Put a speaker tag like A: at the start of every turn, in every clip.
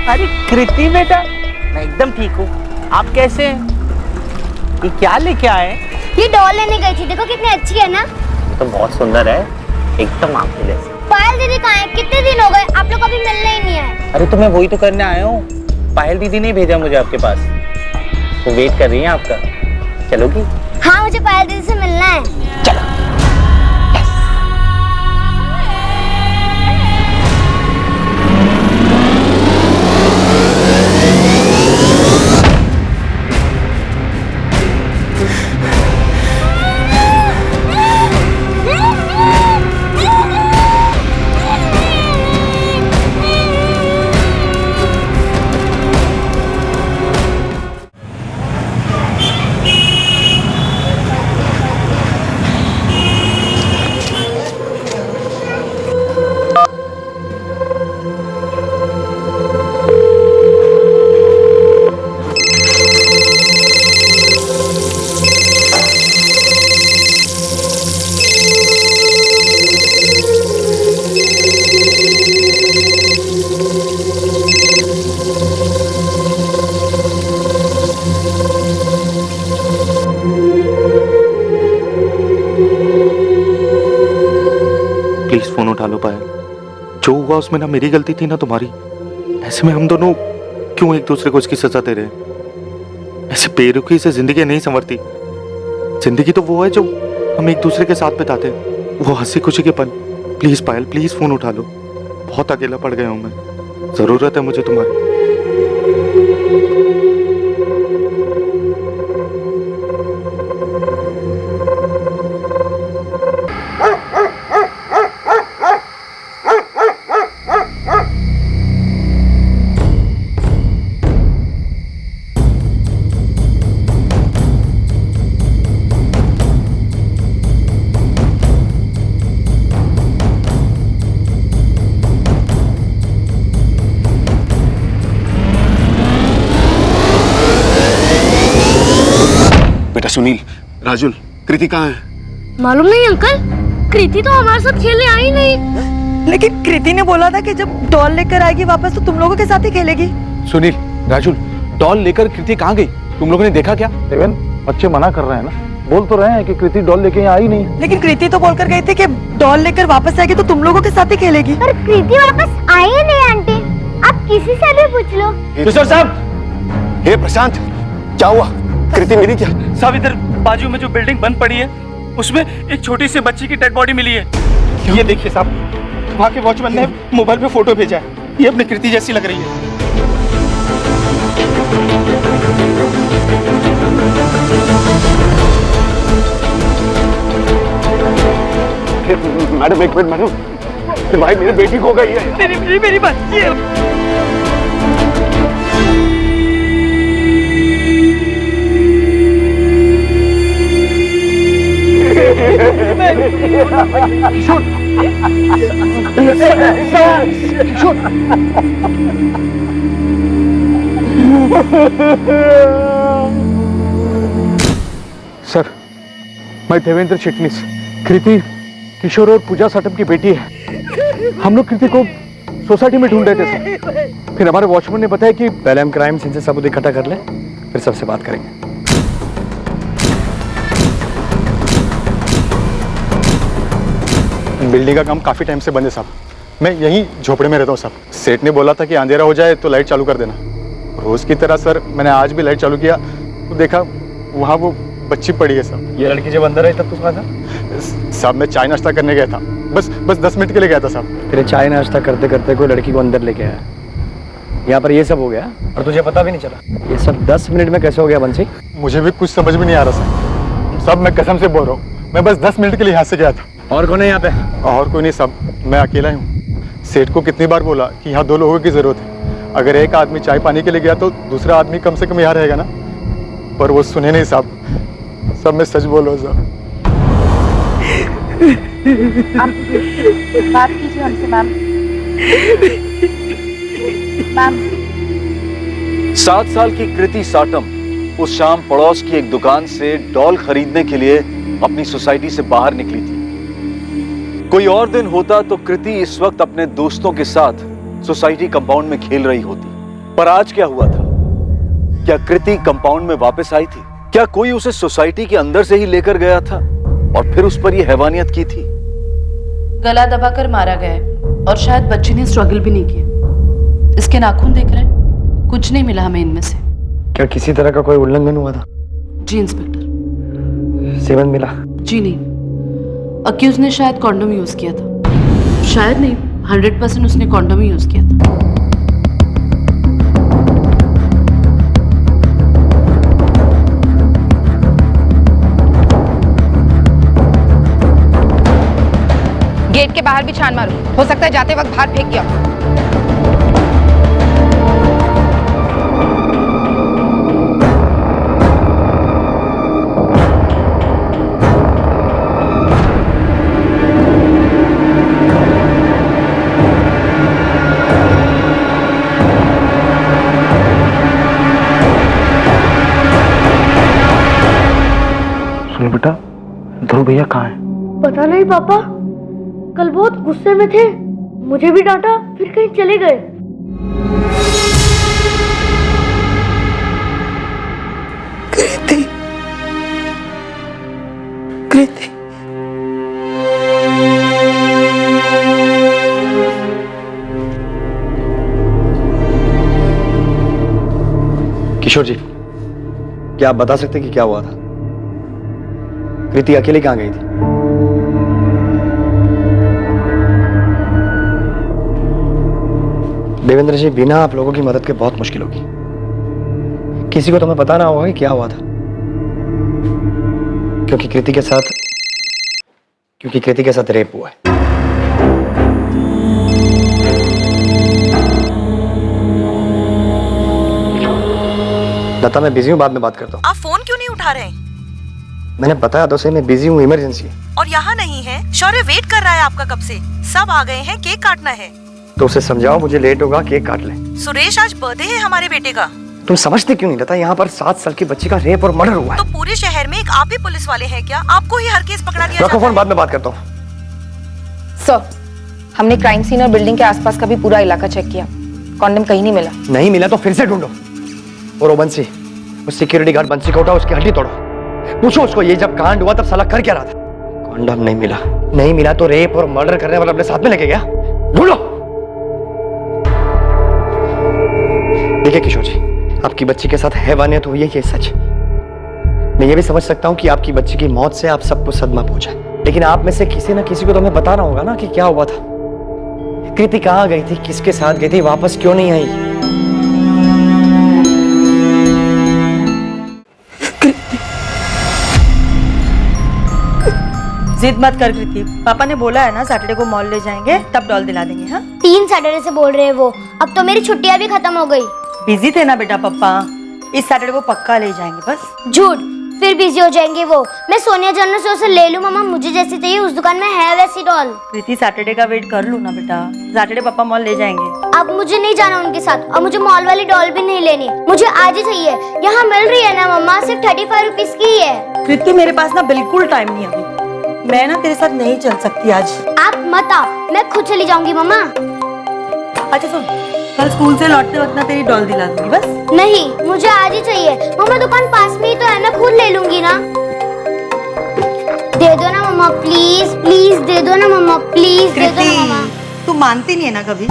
A: अरे कृति बेटा, मैं एकदम ठीक हूँ। आप कैसे हैं? ये क्या लेके आए?
B: ये डॉल लेने गई थी, देखो कितनी अच्छी है ना।
A: ये तो बहुत सुंदर है, एकदम आपके जैसे।
B: पायल दीदी कहाँ है? कितने दिन हो गए, आप लोग कभी मिलने ही नहीं आए।
A: अरे तो मैं वही तो करने आया हूँ। पायल दीदी ने भेजा मुझे आपके पास, वो वेट कर रही है आपका। चलोगी?
B: हाँ, मुझे पायल दीदी से मिलना है।
A: चलो। प्लीज फोन उठा लो पायल। जो हुआ उसमें ना मेरी गलती थी ना तुम्हारी। ऐसे में हम दोनों क्यों एक दूसरे को इसकी सजा दे रहे हैं? ऐसे बेरुखी से जिंदगी नहीं संवरती। जिंदगी तो वो है जो हम एक दूसरे के साथ बिताते हैं, वो हंसी खुशी के पल। प्लीज पायल, प्लीज फोन उठा लो। बहुत अकेला पड़ गया हूं मैं, जरूरत है मुझे तुम्हारी।
C: बेटा सुनील, राजुल, कृति कहाँ है?
B: मालूम नहीं अंकल, कृति तो हमारे साथ खेलने आई नहीं।
D: लेकिन कृति ने बोला था कि जब डॉल लेकर आएगी वापस तो तुम लोगों के साथ ही खेलेगी।
C: सुनील, राजुल, डॉल लेकर कृति कहाँ गई? तुम लोगों ने देखा क्या?
E: देवेन, बच्चे मना कर रहे हैं ना, बोल तो रहे हैं कि कृति डॉल लेके यहाँ आई नहीं।
D: लेकिन कृति तो बोलकर गई थी कि डॉल लेकर वापस आएगी तो तुम लोगों के साथ ही खेलेगी।
B: पर कृति वापस आई ही नहीं आंटी, आप किसी से भी पूछ लो।
C: किशोर साहब! हे प्रशांत, क्या हुआ? कृति मिली क्या?
F: साहब, इधर बाजू में जो बिल्डिंग बंद पड़ी है उसमें एक छोटी सी बच्ची की डेड बॉडी मिली है। ये देखिए साहब, वहाँ के वॉचमैन ने मोबाइल पे फोटो भेजा है। ये अपनी कृति जैसी लग रही है।
E: मैडम एक मिनट मैडम, भाई मेरी बेटी खो गई है।
D: मेरी बच्ची है।
E: सर, मैं देवेंद्र चिटनिस, कृति किशोर और पूजा साटम की बेटी है। हम लोग कृति को सोसाइटी में ढूंढ रहे थे सर। फिर हमारे वॉचमैन ने बताया कि पहले हम क्राइम सीन से सबूत इकट्ठा कर ले, फिर सबसे बात करेंगे। बिल्डिंग का काम काफी टाइम से बंद है साहब। मैं यहीं झोपड़े में रहता हूँ साहब। सेठ ने बोला था कि अंधेरा हो जाए तो लाइट चालू कर देना। रोज की तरह सर मैंने आज भी लाइट चालू किया तो देखा वहाँ वो बच्ची पड़ी है साहब। ये लड़की जब अंदर आई तब तो था साहब, मैं चाय नाश्ता करने गया था, बस 10 मिनट के लिए गया था साहब। फिर चाय नाश्ता करते करते कोई लड़की को अंदर लेके आया, यहाँ पर ये सब हो गया और तुझे पता भी नहीं चला। ये सब 10 मिनट में कैसे हो गया बंसी? मुझे भी कुछ समझ में नहीं आ रहा सर। साहब मैं कसम से बोल रहा हूँ, मैं बस 10 मिनट के लिए यहाँ से गया था। और कौन है यहाँ पे? और कोई नहीं साहब, मैं अकेला ही हूँ। सेठ को कितनी बार बोला कि यहाँ 2 लोगों की जरूरत है। अगर एक आदमी चाय पानी के लिए गया तो दूसरा आदमी कम से कम यहाँ रहेगा ना, पर वो सुने नहीं साहब। सब मैं सच बोल रहा हूँ साहब।
G: आप बात कीजिए हमसे मैम। मैम
H: 7 साल की कृति साटम उस शाम पड़ोस की एक दुकान से डॉल खरीदने के लिए अपनी सोसाइटी से बाहर निकली थी। कोई और दिन होता तो कृति इस वक्त अपने दोस्तों के साथ सोसाइटी कंपाउंड में खेल रही होती, पर आज क्या हुआ था? क्या कृति कंपाउंड में वापस आई थी? क्या कोई उसे सोसाइटी के अंदर से ही लेकर गया था और फिर उस पर यह हैवानियत की थी?
G: गला दबाकर मारा गया है और शायद बच्ची ने स्ट्रगल भी नहीं किया। इसके नाखून देख रहे हैं, कुछ नहीं मिला हमें इनमें से।
C: क्या किसी तरह का कोई उल्लंघन हुआ था?
G: जी इंस्पेक्टर।
C: सेवन मिला?
G: जी नहीं, अक्यूज ने शायद कॉन्डोम यूज किया था। शायद नहीं, 100% उसने कॉन्डोम ही यूज किया था।
I: गेट के बाहर भी छान मारो, हो सकता है जाते वक्त बाहर फेंक गया हो।
A: सुन बेटा, ध्रुव भैया कहाँ हैं?
B: पता नहीं पापा, कल बहुत गुस्से में थे, मुझे भी डांटा, फिर कहीं चले गए।
D: कृति, कृति,
C: किशोर जी, क्या आप बता सकते कि क्या हुआ था? कृति अकेले कहाँ गई थी? देवेंद्र जी, बिना आप लोगों की मदद के बहुत मुश्किल होगी। किसी को तुम्हें बताना होगा कि क्या हुआ था, क्योंकि कृति के साथ रेप हुआ है। लता, मैं बिजी हूँ, बाद में बात करता हूँ।
D: आप फोन क्यों नहीं उठा रहे?
C: मैंने बताया तो सही, मैं बिजी हूँ, इमरजेंसी है।
D: और यहाँ नहीं है? शौर्य वेट कर रहा है आपका कब से। सब आ गए हैं, केक काटना है।
C: तो उसे समझाओ मुझे लेट होगा, केक काट ले।
D: सुरेश, आज बर्थडे है हमारे बेटे का।
C: तुम समझते क्यों नहीं लता? यहाँ पर 7 साल की बच्ची का रेप और मर्डर हुआ है।
D: तो पूरे शहर में एक आप ही पुलिस वाले हैं क्या? आपको ही हर केस पकड़ा दिया
C: रखो
D: जाता
C: फोन,
D: है।
C: बाद में बात करता हूँ।
I: सर, हमने क्राइम सीन और बिल्डिंग के आसपास का भी पूरा इलाका चेक किया, कॉन्डम कहीं नहीं मिला।
C: नहीं मिला तो फिर से ढूंढो। और वो बंसी, उस सिक्योरिटी गार्ड बंसी को उठाओ, उसकी हड्डी तोड़ो। पूछो उसको ये जब कांड हुआ तब साला कर क्या रहा था। कॉन्डम नहीं मिला, नहीं मिला तो रेप और मर्डर करने वाला अपने साथ में लेके गया। ढूंढो। देखिए किशोर जी, आपकी बच्ची के साथ हैवानियत हुई है, ये सच। मैं ये भी समझ सकता हूँ कि आपकी बच्ची की मौत से आप सबको सदमा पहुंचा, लेकिन आप में से किसी न किसी को तो हमें बताना होगा ना कि क्या हुआ था। कृति कहाँ गई थी, किसके साथ गई थी, वापस क्यों नहीं आई?
D: जिद मत कर कृति, पापा ने बोला है ना सैटरडे को मॉल ले जाएंगे, तब डॉल दिला देंगे। हाँ,
B: 3 सैटरडे से बोल रहे हैं वो। अब तो मेरी छुट्टियां भी खत्म हो गई।
D: बिजी थे ना बेटा पापा, इस सैटरडे को पक्का ले जाएंगे बस।
B: झूठ, फिर बिजी हो जाएंगे वो। मैं सोनिया जनरल से उसे ले लूं मम्मा, मुझे जैसी चाहिए उस दुकान में है वैसी डॉल।
D: कृति, सैटरडे का वेट कर लू ना बेटा, सैटरडे पापा मॉल ले जाएंगे।
B: अब मुझे नहीं जाना उनके साथ, और मुझे मॉल वाली डॉल भी नहीं लेनी, मुझे आज ही चाहिए। यहाँ मिल रही है ना मम्मा, सिर्फ 35 रुपीज की ही है।
D: कृति, मेरे पास ना बिल्कुल टाइम नहीं अभी, मैं ना तेरे साथ नहीं चल सकती आज।
B: आप मत आओ, मैं खुद चली जाऊंगी मम्मा।
D: अच्छा सुन, कल स्कूल से लौटते वक्त ना तेरी डॉल दिला दूंगी बस।
B: नहीं, मुझे आज ही चाहिए मम्मा, दुकान पास में ही तो है, मैं खुद ले लूंगी ना। दे दो ना मम्मा, प्लीज प्लीज दे दो ना मम्मा, प्लीज दे दो ना मम्मा।
D: तू मानती नहीं है ना कभी।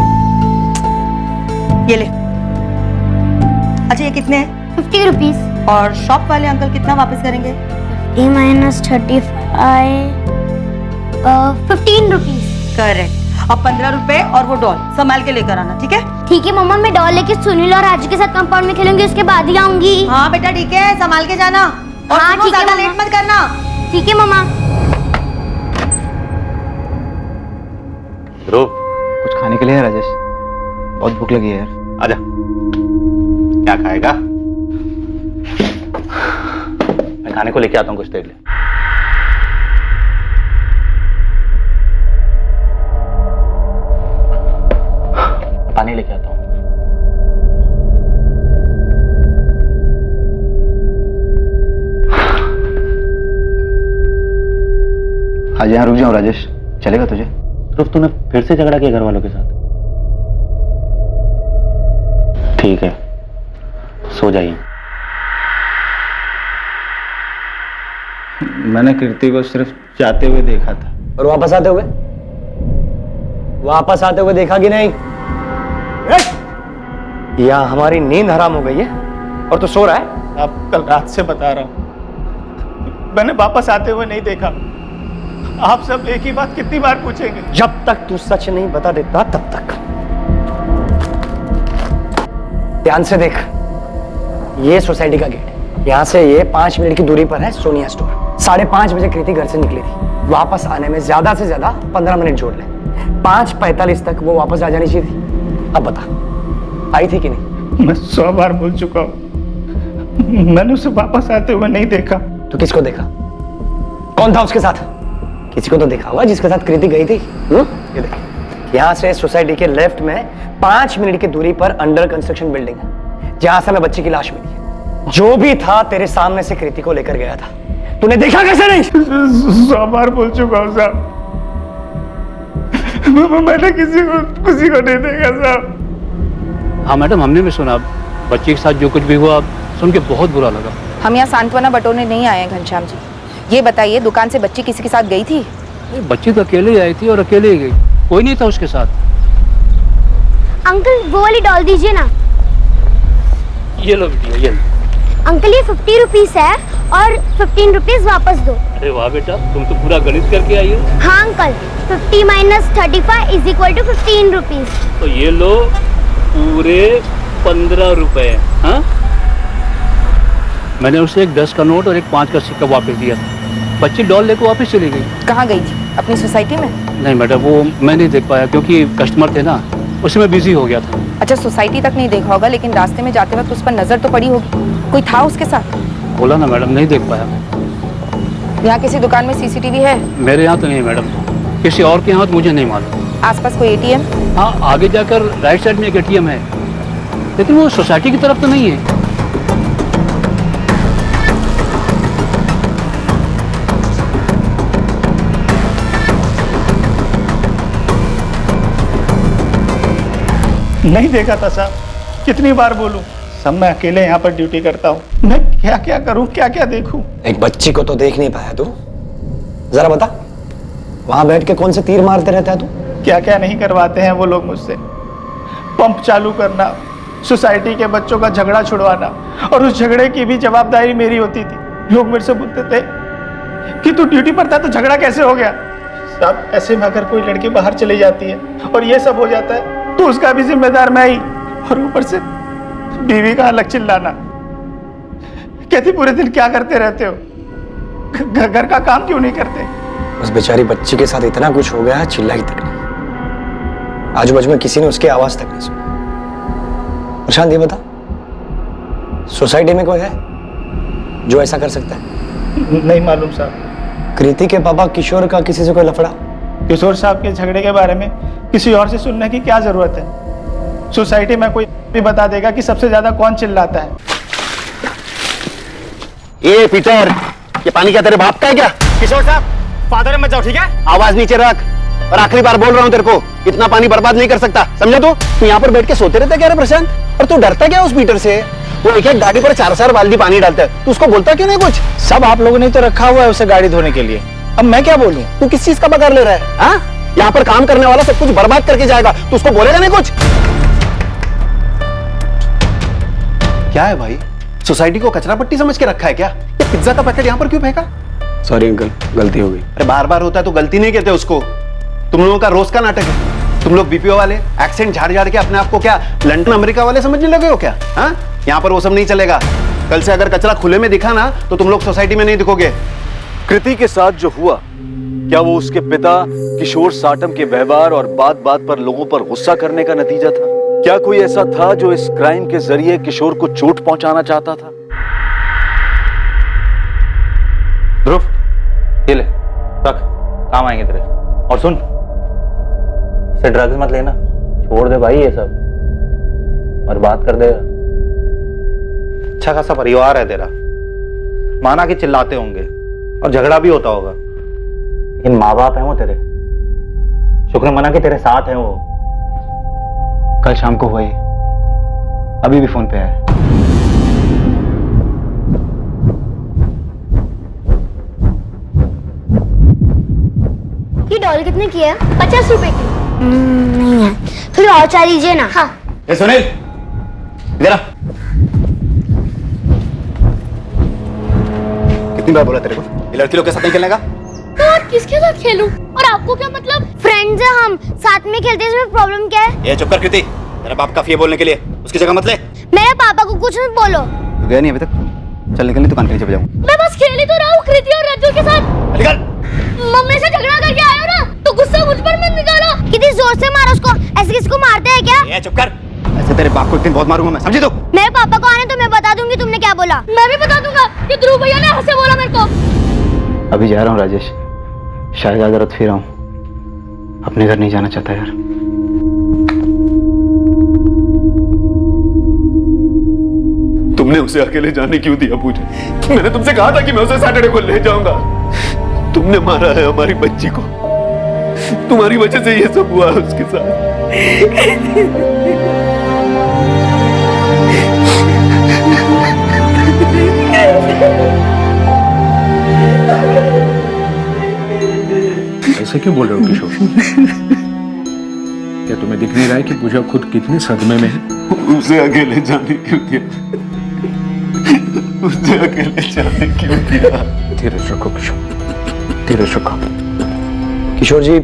D: ये ले। अच्छा, ये कितने हैं?
B: 50 रुपीज।
D: और शॉप वाले अंकल कितना वापस करेंगे?
B: 50 - 15 रुपीज।
D: करेक्ट। अब 15 रुपए और वो डॉल संभाल के लेकर आना, ठीक है?
B: ठीक है मम्मा, मैं डॉल लेके सुनील और राजू के साथ कंपाउंड में खेलूंगी, उसके बाद ही आऊंगी।
D: हाँ बेटा ठीक है, संभाल के जाना। और
B: हाँ,
D: सुनो,
B: ठीक है,
D: ज्यादा
B: मम्मा।
D: लेट मत करना।
B: ठीक है मम्मा।
J: ध्रुव, कुछ खाने के लिए है राजेश? बहुत भूख लगी है यार। आजा, क्या खाएगा? मैं खाने को लेके आता हूँ, कुछ देर ले। पानी लेके आता हूँ। आज यहाँ रुक जाऊं राजेश, चलेगा तुझे? ध्रुव, तूने फिर से झगड़ा किया घर वालों के साथ? ठीक है, सो जाइए।
F: मैंने कीर्ति को सिर्फ जाते हुए देखा था।
C: और वापस आते हुए देखा कि नहीं? या हमारी नींद हराम हो गई है और तू सो रहा है?
F: आप कल रात से बता रहा हूं, मैंने वापस आते हुए नहीं देखा। आप सब एक ही बात कितनी बार पूछेंगे?
C: जब तक तू सच नहीं बता देता तब तक। ध्यान से देख, ये सोसाइटी का गेट, यहाँ से ये 5 मिनट की दूरी पर है सोनिया स्टोर। 5:30 बजे कृति घर से निकली थी। वापस आने में ज्यादा से ज्यादा 15 मिनट जोड़ ले। 5:45 तक वो वापस आ जानी चाहिए थी। अब बता, आई थी कि नहीं?
F: मैं 100 बार बोल चुका हूं, मैंने उसे वापस आते हुए नहीं देखा।
C: तो किसको देखा? कौन था उसके साथ? किसी को तो देखा होगा जिसके साथ कृति गई थी। ये देख, यहाँ से सोसाइटी के लेफ्ट में 5 मिनट की दूरी पर अंडर कंस्ट्रक्शन बिल्डिंग है, जहां से मैं बच्ची की लाश मिली है। जो भी था तेरे सामने से कृति को लेकर गया था। तूने देखा कैसे नहीं?
F: 100 बार बोल चुका हूं साहब, मैंने किसी को नहीं देखा साहब।
K: हाँ मैडम, हमने भी सुना, बच्चे के साथ जो कुछ भी हुआ सुन के बहुत बुरा लगा।
I: हम यहाँ सांत्वना बटोरने नहीं आए हैं घनश्याम जी। ये बताइए, दुकान से बच्ची किसी के साथ गई थी?
K: बच्ची तो अकेले ही आई थी और अकेले ही गई, कोई नहीं था उसके साथ।
B: अंकल वो वाली डॉल दीजिए ना।
K: ये लो बिटिया, ये लो।
B: अंकल ये 50 रुपीस है और 15 रुपीस वापस दो।
K: अरे वाह बेटा, तुम तो पूरा गणित करके आई हो।
B: हाँ अंकल, 50 - 35 = 15 रुपीस।
K: तो ये लो पूरे 15 रुपए। हाँ, मैंने उसे एक 10 का नोट और एक 5 का सिक्का वापस दिया था। बच्ची डॉल लेकर वापस चली गई।
I: कहाँ गई थी? अपनी सोसाइटी में?
K: नहीं मैडम, वो मैं नहीं देख पाया क्योंकि कस्टमर थे ना, उसमें बिजी हो गया था।
I: अच्छा, सोसाइटी तक नहीं देखा होगा, लेकिन रास्ते में जाते वक्त उस पर नजर तो पड़ी होगी। कोई था उसके साथ?
K: बोला ना मैडम, नहीं देख पाया।
I: यहाँ किसी दुकान में सीसीटीवी है?
K: मेरे यहाँ तो नहीं मैडम, किसी और के यहाँ तो मुझे नहीं मालूम।
I: आसपास कोई एटीएम?
K: हाँ, आगे जाकर राइट साइड में एक एटीएम है, लेकिन वो सोसाइटी की तरफ तो नहीं है।
F: नहीं देखा था साहब, कितनी बार बोलूं? सब मैं अकेले यहाँ पर ड्यूटी करता हूँ, मैं क्या क्या करूँ, क्या क्या देखूं?
C: एक बच्ची को तो देख नहीं पाया तू। जरा बता, वहां बैठ के कौन से तीर मारते रहता है तू?
F: क्या क्या नहीं करवाते हैं वो लोग मुझसे। पंप चालू करना, सोसाइटी के बच्चों का झगड़ा छुड़वाना, और उस झगड़े की भी जवाबदारी मेरी होती थी। लोग मेरे से पूछते थे कि तू ड्यूटी पर था तो झगड़ा कैसे हो गया? साहब, ऐसे में अगर कोई लड़की बाहर चली जाती है और ये सब हो जाता है तो उसका भी जिम्मेदार मैं ही। और ऊपर से बीवी का अलग चिल्लाना। कहती पूरे दिन क्या करते रहते हो, घर का काम क्यों नहीं करते?
C: उस बेचारी बच्ची के साथ इतना कुछ हो गया है, चिल्लाई तक नहीं। आजू बाजू में किसी ने उसकी आवाज तक नहीं सुनी। प्रशांत ये बता, सोसाइटी में कोई है जो ऐसा कर सकता है?
F: नहीं मालूम साहब।
C: कृति के पापा किशोर का किसी से कोई लफड़ा?
F: किशोर साहब के झगड़े के बारे में किसी और से सुनने की क्या जरूरत है? सोसाइटी में कोई भी बता देगा कि सबसे ज्यादा कौन चिल्लाता है।
C: ये पीटर, ये पानी क्या तेरे बाप का है क्या?
F: किशोर साहब, फादर मत जाओ, ठीक है?
C: आवाज नीचे रख, और आखिरी बार बोल रहा हूँ तेरे को, इतना पानी बर्बाद नहीं कर सकता, समझा? तू यहाँ पर बैठ के सोते रहता क्या रे प्रशांत? और तू डरता क्या उस पीटर से? वो एक एक गाड़ी पर 4-4 बाल्टी पानी डालता है, तू उसको बोलता क्यों नहीं कुछ?
F: सब आप लोगों ने तो रखा हुआ है उसे गाड़ी धोने के लिए, अब मैं क्या बोलूं?
C: तू किस चीज का पगार ले रहा है? हाँ, यहाँ पर काम करने वाला सब कुछ बर्बाद करके जाएगा, तू उसको बोलेगा नहीं कुछ? क्या है भाई, सोसाइटी को कचरा पट्टी समझ के रखा है क्या? ये पिज्जा का पैकेट यहाँ पर क्यों फेंका?
J: सॉरी अंकल, गलती हो गई।
C: अरे बार बार होता है तो गलती नहीं कहते उसको। तुम लोगों का रोज का नाटक है। तुम लोग बीपीओ वाले एक्सेंट झाड़ झाड़ के अपने आप को क्या लंदन अमेरिका वाले समझने लगे हो क्या? हाँ, यहाँ पर वो सब नहीं चलेगा। कल से अगर कचरा खुले में दिखा ना तो तुम लोग सोसाइटी में नहीं दिखोगे।
H: कृति के साथ जो हुआ, क्या वो उसके पिता किशोर साटम के व्यवहार और बात बात पर लोगों पर गुस्सा करने का नतीजा था? क्या कोई ऐसा था जो इस क्राइम के जरिए किशोर को चोट पहुंचाना चाहता था?
J: ध्रुव, ये ले रख, काम आएंगे तेरे। और सुन, इसे ड्रग्स मत लेना, छोड़ दे भाई ये सब, और बात कर देगा।
A: अच्छा खासा परिवार है तेरा, माना कि चिल्लाते होंगे और झगड़ा भी होता होगा,
J: लेकिन माँ बाप है वो तेरे, शुक्र मना कि तेरे साथ है वो। कल शाम को हुई अभी भी फोन पे है।
B: ये डॉल कितने की है? 50 रुपए की। नहीं है, थोड़ी और चाह लीजिए ना। हाँ।
J: ए सुनील, इधर आ। कितनी बार बोला तेरे को ये लड़की लोग के साथ नहीं खेलने का?
B: तो और किसके साथ खेलूं? और आपको क्या मतलब? फ्रेंड्स हैं हम, साथ में खेलते हैं, इसमें प्रॉब्लम क्या है?
J: ये चुप कर कृति, तेरा बाप काफी है बोलने के लिए, उसकी जगह मत ले।
B: मेरे पापा को कुछ मत बोलो।
J: तू गया नहीं अभी तक? चल निकल, नहीं दुकान के नीचे जाऊँ।
B: मैं बस खेल ही तो रहा हूँ कृति और रज्जू के साथ।
J: निकल।
B: मम्मी से झगड़ा करके आए हो ना, तो गुस्सा मुझ पर मत निकालो। कितनी जोर से मारो उसको, ऐसे किसको मारते हैं क्या?
J: ये चुप कर, ऐसे तेरे बाप को एक दिन बहुत मारूंगा मैं, समझी तू?
B: मेरे पापा को आने तो मैं बता दूंगी तुमने क्या बोला। मैं भी बता दूंगा कि ध्रुव भैया ने ऐसे बोला मेरे को।
J: अभी जा रहा हूँ राजेश, शायद आज रात फिर आऊँ, अपने घर नहीं जाना चाहता यार।
H: तुमने उसे अकेले जाने क्यों दिया पूजा? मैंने तुमसे कहा था कि मैं उसे सैटरडे को ले जाऊंगा। तुमने मारा है हमारी बच्ची को, तुम्हारी वजह से ये सब हुआ है उसके साथ।
L: ऐसे क्यों बोल रहे हो किशोर? क्या तुम्हें दिख नहीं रहा है कि पूजा खुद कितने सदमे में है?
H: उसे अकेले जाने क्यों दिया? उसे अकेले जाने क्यों दिया?
L: धीरज रखो किशोर, धीरज रखो।
C: किशोर जी,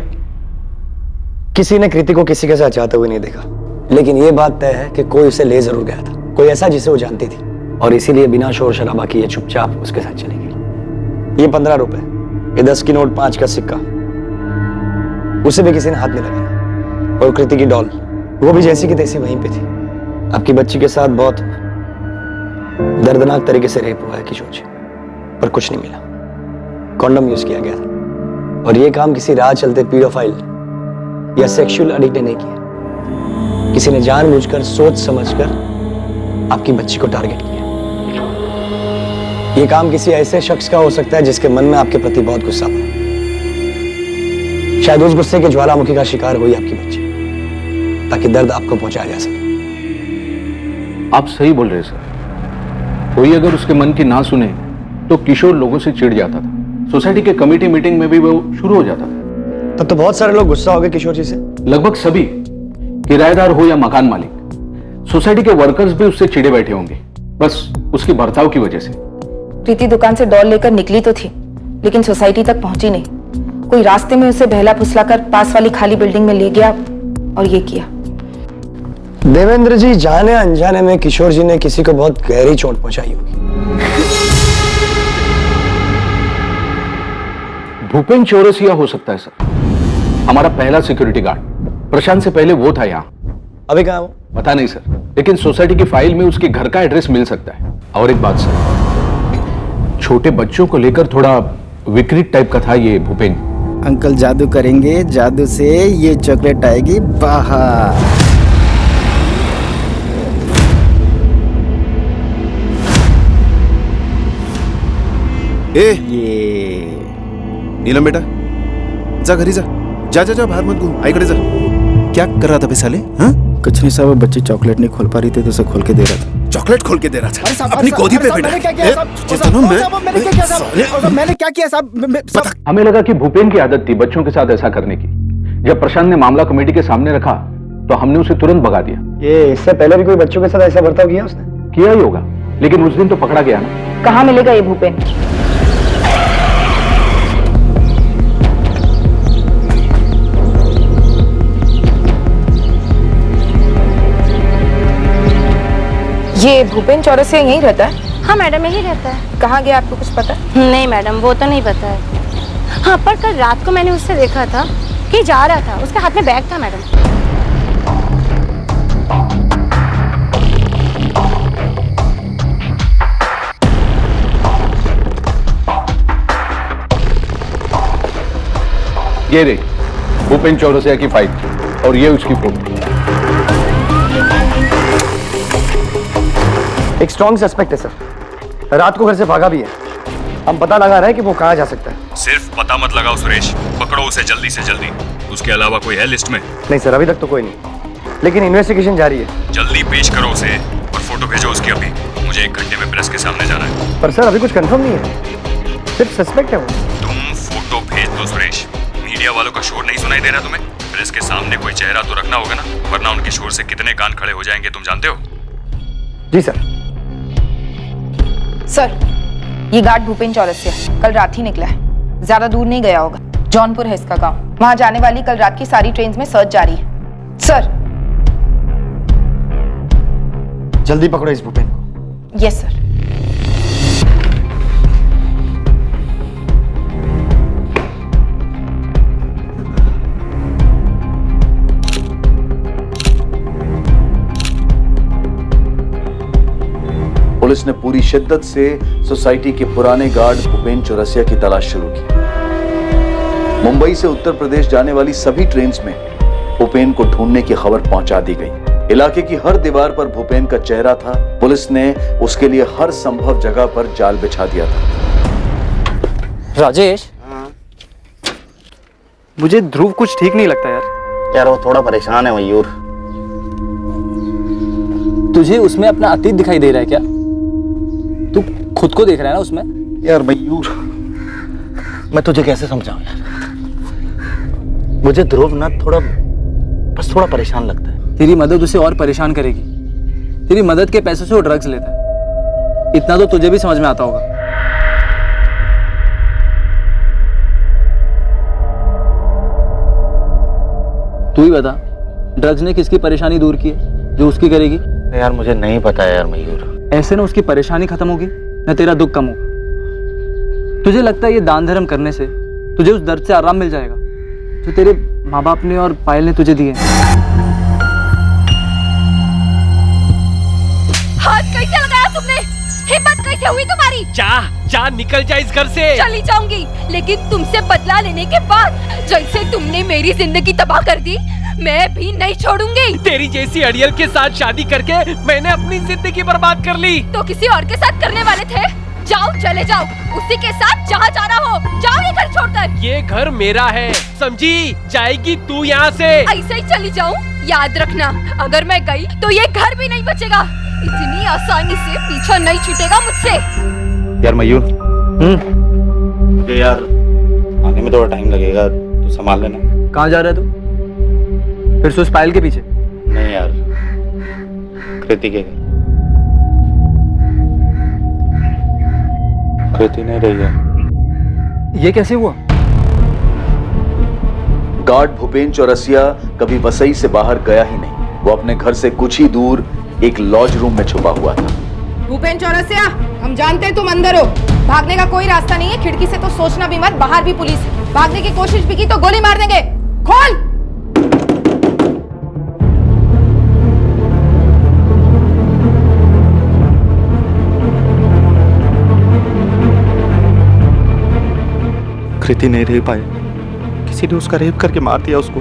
C: किसी ने कृति को किसी के साथ जाते हुए नहीं देखा, लेकिन ये बात तय है कि कोई उसे ले जरूर गया था, कोई ऐसा जिसे वो जानती थी, और इसीलिए बिना शोर शराबा किए चुपचाप उसके साथ चली गई। ये 15 रुपए, ये 10 की नोट, 5 का सिक्का, उसे भी किसी ने हाथ नहीं लगाया। और कृति की डॉल, वो भी जैसी की तैसी वहीं पे थी। आपकी बच्ची के साथ बहुत दर्दनाक तरीके से रेप हुआ है किशोर जी, पर कुछ नहीं मिला। कॉन्डम यूज किया गया था, और ये काम किसी राह चलते पीडोफाइल या सेक्सुअल एडिक्ट ने नहीं किया। किसी ने जानबूझकर, सोच समझकर आपकी बच्ची को टारगेट किया। ये काम किसी ऐसे शख्स का हो सकता है जिसके मन में आपके प्रति बहुत गुस्सा था। शायद उस गुस्से के ज्वालामुखी का शिकार हुई आपकी बच्ची, ताकि दर्द आपको पहुंचाया जा सके।
L: आप सही बोल रहे सर। कोई अगर उसके मन की ना सुने तो किशोर लोगों से चिढ़ जाता था। सोसाइटी के कमेटी मीटिंग में भी वो शुरू हो जाता था।
C: तब तो बहुत सारे लोग गुस्सा हो गए किशोर जी से।
L: लगभग सभी, किराएदार हो या मकान मालिक, सोसाइटी के वर्कर्स भी उससे चिढ़े बैठे होंगे, बस उसके बर्ताव की वजह से।
I: प्रीति दुकान से डॉल लेकर निकली तो थी, लेकिन सोसाइटी तक पहुंची नहीं। कोई रास्ते में उसे बहला फुसलाकर पास वाली खाली बिल्डिंग में ले गया और ये किया।
C: देवेंद्र जी, जाने अनजाने में किशोर जी ने किसी को बहुत गहरी चोट पहुंचाई होगी।
L: भूपेन चौरसिया हो सकता है सर, हमारा पहला सिक्योरिटी गार्ड। प्रशांत से पहले वो था यहाँ।
C: अभी कहाँ वो?
L: पता नहीं सर, लेकिन सोसाइटी की फाइल में उसके घर का एड्रेस मिल सकता है। और एक बात सर, छोटे बच्चों को लेकर थोड़ा विकृत टाइप का था ये भूपेन।
F: अंकल जादू करेंगे, जादू से ये चॉकलेट आएगी बाहर।
M: ए नीलम बेटा, जा घरी जा, जा जा जा, बाहर मत घूम, आई खड़े जा। क्या कर रहा था बे साले? हाँ,
F: कुछ नहीं साहब, बच्ची चॉकलेट नहीं खोल पा रही थी तो उसे खोल के दे रहा था।
M: चॉकलेट खोल के दे रहा था अपनी गोदी पे बेटा।
F: मैंने क्या किया साहब?
L: हमें लगा कि भूपेन की आदत थी बच्चों के साथ ऐसा करने की। जब प्रशांत ने मामला कमेटी के सामने रखा तो हमने उसे तुरंत भगा दिया।
C: ये इससे पहले भी कोई बच्चों के साथ ऐसा बर्ताव किया उसने?
L: किया ही होगा, लेकिन उस दिन तो पकड़ा गया ना।
I: कहाँ मिलेगा ये भूपेन? ये भूपेन चौरसिया यहीं रहता है?
B: हाँ मैडम, यही रहता है।
I: कहाँ गया आपको कुछ पता?
B: नहीं मैडम, वो तो नहीं पता है। हाँ, पर कल रात को मैंने उससे देखा था कि जा रहा था, उसके हाथ में बैग था मैडम।
L: ये देख, भूपेन चौरसिया की फाइल और ये उसकी फोटो।
C: एक स्ट्रॉन्ग सस्पेक्ट है सर, रात को घर से भागा भी है। हम पता लगा रहे हैं कि वो कहाँ जा सकता है।
N: सिर्फ पता मत लगाओ सुरेश, पकड़ो उसे जल्दी से जल्दी। उसके अलावा कोई है लिस्ट में?
C: नहीं सर, अभी तक तो कोई नहीं, लेकिन इन्वेस्टिगेशन जारी है।
N: जल्दी पेश करो उसे और सामने जाना है।
C: पर सर अभी कुछ कंफर्म नहीं है, सिर्फ सस्पेक्ट है वो।
N: तुम फोटो भेज दो सुरेश। मीडिया वालों का शोर नहीं सुनाई दे रहा तुम्हें? प्रेस के सामने कोई चेहरा तो रखना होगा ना, वरना उनके शोर से कितने कान खड़े हो जाएंगे तुम जानते हो।
C: जी सर।
I: सर, ये गार्ड भूपेन चौरसिया कल रात ही निकला है, ज्यादा दूर नहीं गया होगा। जौनपुर है इसका गांव। वहां जाने वाली कल रात की सारी ट्रेन्स में सर्च जारी है। सर।
C: जल्दी पकड़ो इस भूपेन को।
I: Yes sir.
H: पुलिस ने पूरी शिद्दत से सोसाइटी के पुराने गार्ड भूपेन चौरसिया की तलाश शुरू की। मुंबई से उत्तर प्रदेश जाने वाली सभी ट्रेन्स में भूपेन को ढूंढने की खबर पहुंचा दी गई। इलाके की हर दीवार पर भूपेन का चेहरा था। पुलिस ने उसके लिए हर संभव जगह पर जाल बिछा दिया था।
C: राजेश, मुझे ध्रुव कुछ ठीक नहीं लगता यार।
J: यार वो थोड़ा परेशान है मयूर।
O: तुझे उसमें अपना अतीत दिखाई दे रहा है क्या? तू खुद को देख रहा है ना उसमें?
J: यार मयूर, मैं तुझे कैसे समझाऊं यार। मुझे ध्रुव ना बस थोड़ा परेशान लगता है।
O: तेरी मदद उसे और परेशान करेगी। तेरी मदद के पैसे से वो ड्रग्स लेता है, इतना तो तुझे भी समझ में आता होगा। तू ही बता, ड्रग्स ने किसकी परेशानी दूर की है जो उसकी करेगी?
J: यार मुझे नहीं पता यार मयूर।
O: ऐसे ना उसकी परेशानी खत्म होगी ना तेरा दुख कम होगा। तुझे लगता है ये दान धर्म करने से तुझे उस दर्द से आराम मिल जाएगा जो तेरे माँ बाप ने और पायल ने तुझे दिए?
P: हाथ कैसे लगाया तुमने? हिम्मत कैसे हुई तुम्हारी? जा निकल जा इस घर से। चली जाऊंगी, लेकिन तुमसे बदला लेने के बाद जैसे तुमने मेरी जिंदगी तबाह कर दी, मैं भी नहीं छोड़ूंगी।
Q: तेरी जैसी अड़ियल के साथ शादी करके मैंने अपनी जिंदगी बर्बाद कर ली।
P: तो किसी और के साथ करने वाले थे? जाओ, चले जाओ, उसी के साथ जहाँ जाना हो। जाओ ये घर छोड़कर।
Q: ये घर मेरा है, समझी? जाएगी तू यहाँ से।
P: ऐसे ही चली जाऊँ? याद रखना, अगर मैं गई तो ये घर भी नहीं बचेगा। इतनी आसानी से पीछा नहीं छूटेगा मुझसे।
J: यार मयूर, मुझे यार आने में थोड़ा टाइम लगेगा, तू संभाल लेना।
O: कहाँ जा रहा है तू? फिर से उस पायल के पीछे?
J: नहीं यार, कृति के घर। कृति नहीं रही है।
O: ये कैसे हुआ?
H: गार्ड भूपेन चौरसिया कभी वसई से बाहर गया ही नहीं। वो अपने घर से कुछ ही दूर एक लॉज रूम में छुपा हुआ था।
I: भूपेन चौरसिया, हम जानते हैं तुम अंदर हो। भागने का कोई रास्ता नहीं है। खिड़की से तो सोचना भी मत, बाहर भी पुलिस है। भागने की कोशिश भी की तो गोली मार देंगे। खोल।
A: कृति नहीं रह पाए, किसी ने उसका रेप करके मार दिया उसको।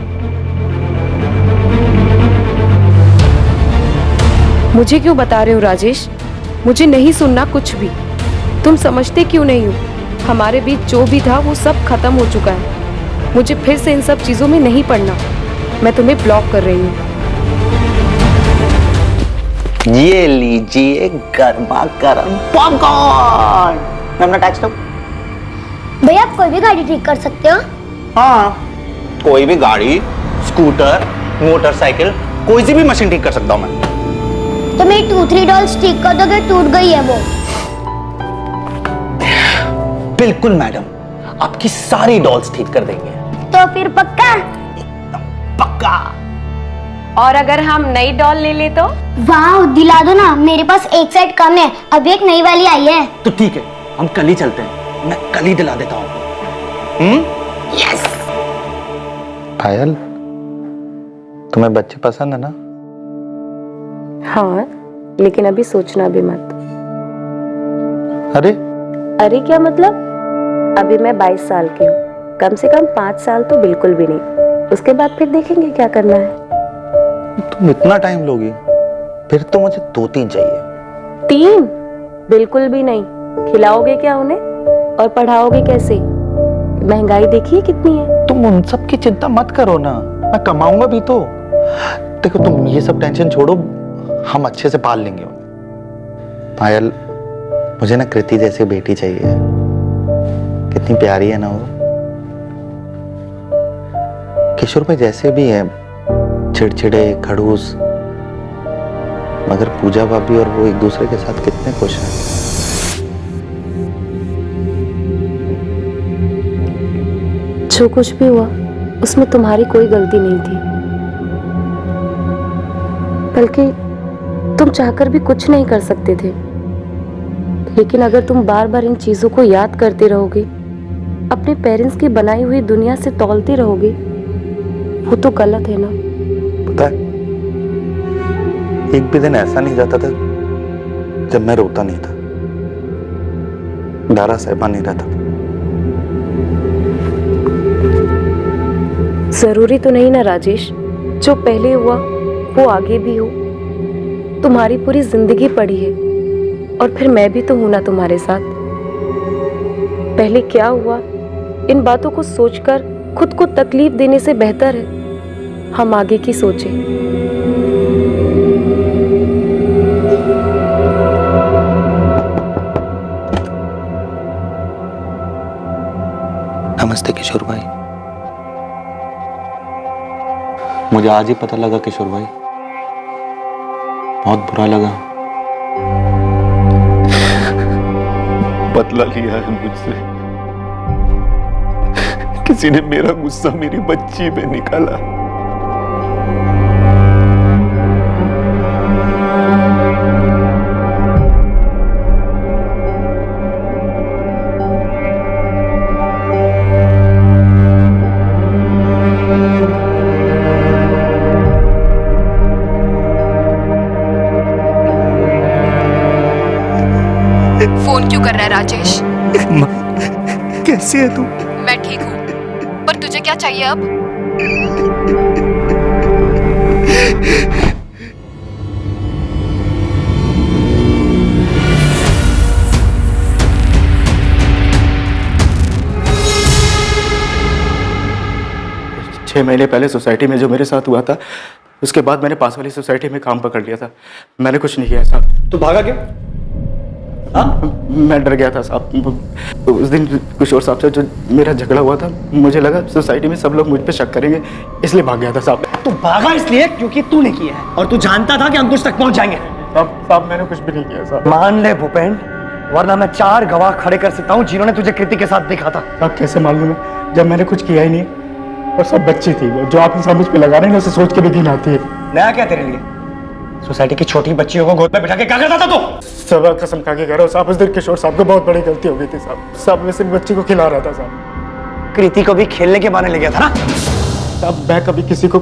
R: मुझे क्यों बता रहे हो राजेश? मुझे नहीं सुनना कुछ भी। तुम समझते क्यों नहीं हो? हमारे बीच जो भी था वो सब खत्म हो चुका है। मुझे फिर से इन सब चीजों में नहीं पड़ना। मैं तुम्हें ब्लॉक कर रही हूँ।
J: ये लीजिए गर्मा गर्म पॉपकॉर्न। मैं अपना टैक्स दो।
B: भैया आप कोई भी गाड़ी ठीक कर सकते हो?
J: हाँ, कोई भी गाड़ी, स्कूटर, मोटरसाइकिल, कोई सी भी मशीन ठीक कर सकता हूँ मैं।
B: तो मेरी 2-3 डॉल्स ठीक कर दोगे? टूट गई है वो।
J: बिल्कुल मैडम, आपकी सारी डॉल्स ठीक कर देंगे।
B: तो फिर पक्का?
J: पक्का।
R: और अगर हम नई डॉल ले ले तो?
B: वाह, दिला दो ना, मेरे पास एक सेट कम है, अभी एक नई वाली आई है।
J: तो ठीक है, हम कल ही चलते हैं। मैं कल ही दिला देता हूँ। यस। पायल, तुम्हें बच्चे पसंद है ना?
R: हाँ, लेकिन अभी सोचना भी मत।
J: अरे
R: अरे क्या मतलब? अभी मैं 22 साल की हूँ, कम से कम 5 साल तो बिल्कुल भी नहीं। उसके बाद फिर देखेंगे क्या करना है।
J: तुम इतना टाइम लोगी? फिर तो मुझे 2-3 चाहिए।
R: 3? बिल्कुल भी नहीं। खिलाओगे क्या उन्हें और पढ़ाओगे कैसे? महंगाई देखिए कितनी है।
J: तुम उन सब की चिंता मत करो ना, मैं कमाऊंगा भी तो। देखो तुम ये सब टेंशन छोड़ो, हम अच्छे से पाल लेंगे उन्हें। पायल,
C: मुझे ना कृति जैसी बेटी चाहिए। कितनी प्यारी है ना वो। किशोर भाई जैसे भी है, चिड़चिड़े खड़ूस, मगर पूजा भाभी और वो एक दूसरे के साथ कितने खुश हैं।
R: जो कुछ भी हुआ उसमें तुम्हारी कोई गलती नहीं थी, बल्कि तुम चाहकर भी कुछ नहीं कर सकते थे। लेकिन अगर तुम बार बार इन चीजों को याद करते रहोगे, अपने पेरेंट्स की बनाई हुई दुनिया से तौलते रहोगे, वो तो गलत है ना।
C: पता है, एक भी दिन ऐसा नहीं जाता था जब मैं रोता नहीं था, दारा साहिबा नहीं रहता था।
R: जरूरी तो नहीं ना राजेश, जो पहले हुआ वो आगे भी हो। तुम्हारी पूरी जिंदगी पड़ी है और फिर मैं भी तो हूं ना तुम्हारे साथ। पहले क्या हुआ, इन बातों को सोचकर खुद को तकलीफ देने से बेहतर है हम आगे की सोचें।
C: नमस्ते किशोर भाई। मुझे आज ही पता लगा किशोर भाई, बहुत बुरा लगा।
A: बदला लिया है मुझसे। किसी ने मेरा गुस्सा मेरी बच्ची पे निकाला।
P: फोन क्यों कर रहा है राजेश?
A: कैसी है तू?
P: मैं ठीक हूँ, पर तुझे क्या चाहिए अब?
F: छह महीने पहले सोसाइटी में जो मेरे साथ हुआ था, उसके बाद मैंने पास वाली सोसाइटी में काम पकड़ लिया था। मैंने कुछ नहीं किया साहब।
C: तू भागा क्यों?
F: मैं डर गया था साहब। उस दिन किशोर साहब से जो मेरा झगड़ा हुआ था, मुझे लगा सोसाइटी में सब लोग मुझ पे शक करेंगे, इसलिए भाग गया था साहब।
C: तू भागा इसलिए क्योंकि तूने किया है और तू जानता था कि हम तुझ तक पहुंच जाएंगे।
F: साहब मैंने कुछ भी नहीं किया साहब।
C: मान ले भूपेन, वरना मैं 4 गवाह खड़े कर सकता हूं जिन्होंने तुझे कृति के साथ देखा था।
F: साहब कैसे मालूम है, जब मैंने कुछ किया ही नहीं, और सब बच्ची थी। वो जो आप इंसान मुझ पे लगा रहे हैं, उसे सोच के भी घिन आती है।
C: नया क्या तेरे लिए? सोसाइटी की छोटी बच्चियों को गोद में बिठा के क्या करता था तू?
F: सब कसम खा के कह रहा हूँ साहब, उस दिन किशोर साहब को बहुत बड़ी गलती हो गई थी साहब। सब में सिर्फ बच्ची को खिला रहा था साहब।
C: कृति को भी खेलने के बहाने ले गया था ना
F: साहब। मैं कभी किसी को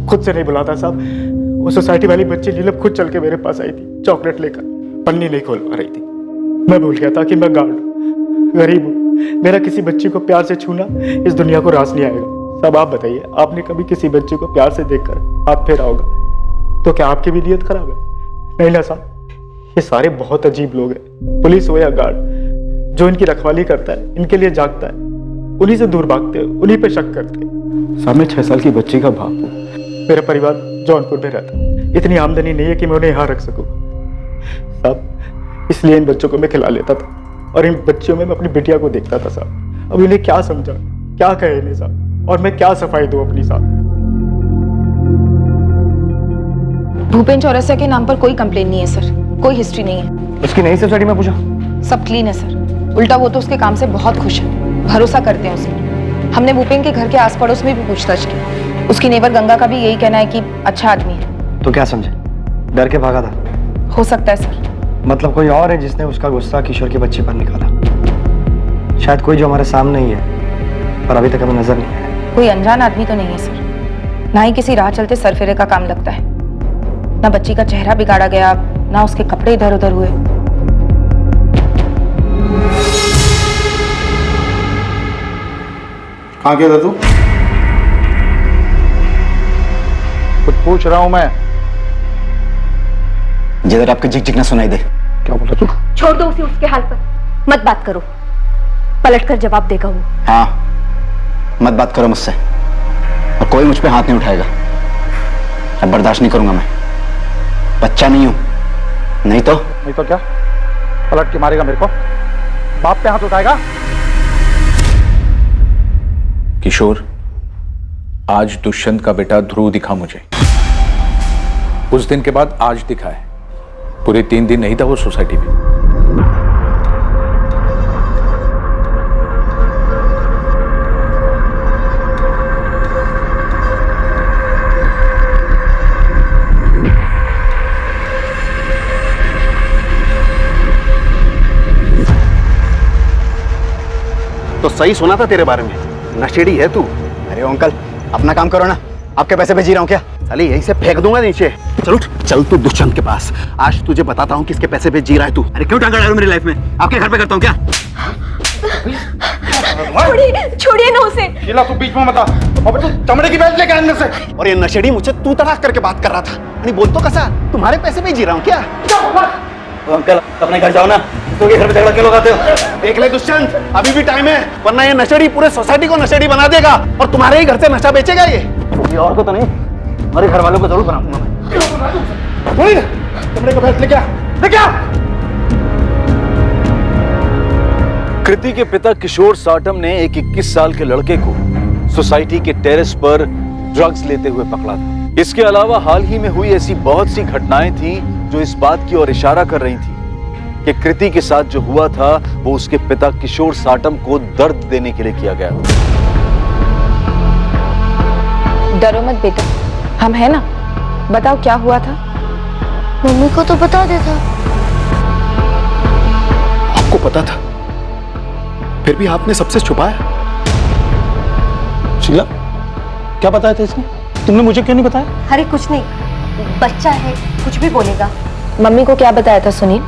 F: खुद से नहीं बुलाता साहब। वो सोसाइटी वाली बच्ची नीलम खुद चल के मेरे पास आई थी, चॉकलेट लेकर, पन्नी नहीं खोल पा रही थी। मैं भूल गया था कि मैं गार्ड हूँ, गरीब हूँ। मेरा किसी बच्ची को प्यार से छूना इस दुनिया को रास नहीं आएगा। साहब आप बताइए, आपने कभी किसी बच्ची को प्यार से देखकर हाथ फेरा होगा तो क्या आपकी भी नीयत खराब है? नहीं ना साहब, ये सारे बहुत अजीब लोग हैं। पुलिस हो या गार्ड, जो इनकी रखवाली करता है, इनके लिए जागता है, उन्हीं से दूर भागते हैं, उन्हीं पे शक करते हैं। साहब मैं 6 साल की बच्ची का बाप हूँ। मेरा परिवार जौनपुर में रहता है। इतनी आमदनी नहीं है कि मैं उन्हें यहाँ रख सकूँ साहब। इसलिए इन बच्चों को मैं खिला लेता था और इन बच्चियों में मैं अपनी बिटिया को देखता था साहब। अब इन्हें क्या समझा, क्या कहे इन्हें साहब, और मैं क्या सफाई दूँ अपनी साहब।
I: भूपेन चौरसिया के नाम पर कोई कंप्लेन नहीं है सर, कोई हिस्ट्री नहीं है।
C: उसकी नई सोसाइटी में पूछा?
I: सब क्लीन है सर। उल्टा वो तो उसके काम से बहुत खुश है, भरोसा करते हैं उसे। हमने भूपेन के घर के आस पड़ोस में भी पूछताछ की। उसकी नेबर गंगा का भी यही कहना है कि अच्छा आदमी है।
C: तो क्या समझे, डर के भागा था?
I: हो सकता है सर।
C: मतलब कोई और है जिसने उसका गुस्सा किशोर की बच्ची पर निकाला? शायद कोई जो हमारे सामने ही है पर अभी तक हमें नजर नहीं आया।
I: कोई अनजान आदमी तो नहीं है सर, ना ही किसी राह चलते सरफेरे का काम लगता है। ना बच्ची का चेहरा बिगाड़ा गया, ना उसके कपड़े इधर उधर हुए।
E: कहाँ गया था तू? कुछ पूछ रहा हूं मैं।
C: जिधर आपके झिक झिक ना सुनाई दे।
E: क्या बोला तू?
B: छोड़ दो उसे उसके हाल पर, मत बात करो, पलट कर जवाब देगा वो।
C: हाँ, मत बात करो मुझसे, और कोई मुझ पे हाथ नहीं उठाएगा। अब बर्दाश्त नहीं करूंगा मैं। बच्चा नहीं हूं। नहीं तो
E: क्या? पलट के मारेगा मेरे को? बाप पे हाथ उठाएगा?
L: किशोर, आज दुष्यंत का बेटा ध्रुव दिखा मुझे। उस दिन के बाद आज दिखा है। पूरे 3 दिन नहीं था वो सोसाइटी में।
E: तो सही सुना था तेरे बारे में, नशेड़ी है तू।
C: अरे अंकल, अपना काम करो ना। आपके पैसे पे जी रहा हूँ क्या?
E: साली यहीं से फेंक दूंगा नीचे। चल उठ, चल तू दुष्यंत के पास। आज तुझे बताता हूँ किसके पैसे पे जी रहा है तू।
C: अरे क्यों टांगा डाल मेरी लाइफ में? आपके घर पे करता हूँ क्या?
P: छोड़िए ना उसे।
E: शीला तू बीच में मत आ। अब तू चमड़े की बेल्ट लेके अंदर से। और ये नशेड़ी मुझे तू तड़ाक करके बात कर रहा था। नहीं बोल तो कैसा, तुम्हारे पैसे पे जी रहा हूँ क्या?
C: अंकल अपने घर जाओ ना, तो घर पे झगड़ा क्यों लगाते हो?
E: देख ले दुष्यंत, अभी भी टाइम है, वरना ये नशेड़ी पूरे सोसाइटी को नशेड़ी बना देगा और तुम्हारे ही घर से नशा बेचेगा ये।
C: और को तो नहीं, हमारे घर वालों को जरूर बनाऊंगा मैं।
E: चमड़े का बेल्ट लेके आ, लेके आ।
H: कृति के पिता किशोर साटम ने एक 21 साल के लड़के को सोसाइटी के टेरेस पर ड्रग्स लेते हुए पकड़ा था। इसके अलावा हाल ही में हुई ऐसी बहुत सी घटनाएं थीं जो इस बात की ओर इशारा कर रही थी कि कृति के साथ जो हुआ था वो उसके पिता किशोर साटम को दर्द देने के लिए किया गया था।
I: डरो मत बेटा, हम है ना। बताओ क्या हुआ था?
B: मम्मी को तो बता देता।
E: आपको पता था, फिर भी आपने सबसे छुपाया। शीला, क्या बताया था इसने? तुमने मुझे क्यों नहीं बताया?
D: अरे कुछ नहीं, बच्चा है, कुछ भी बोलेगा।
I: मम्मी को क्या बताया था सुनील?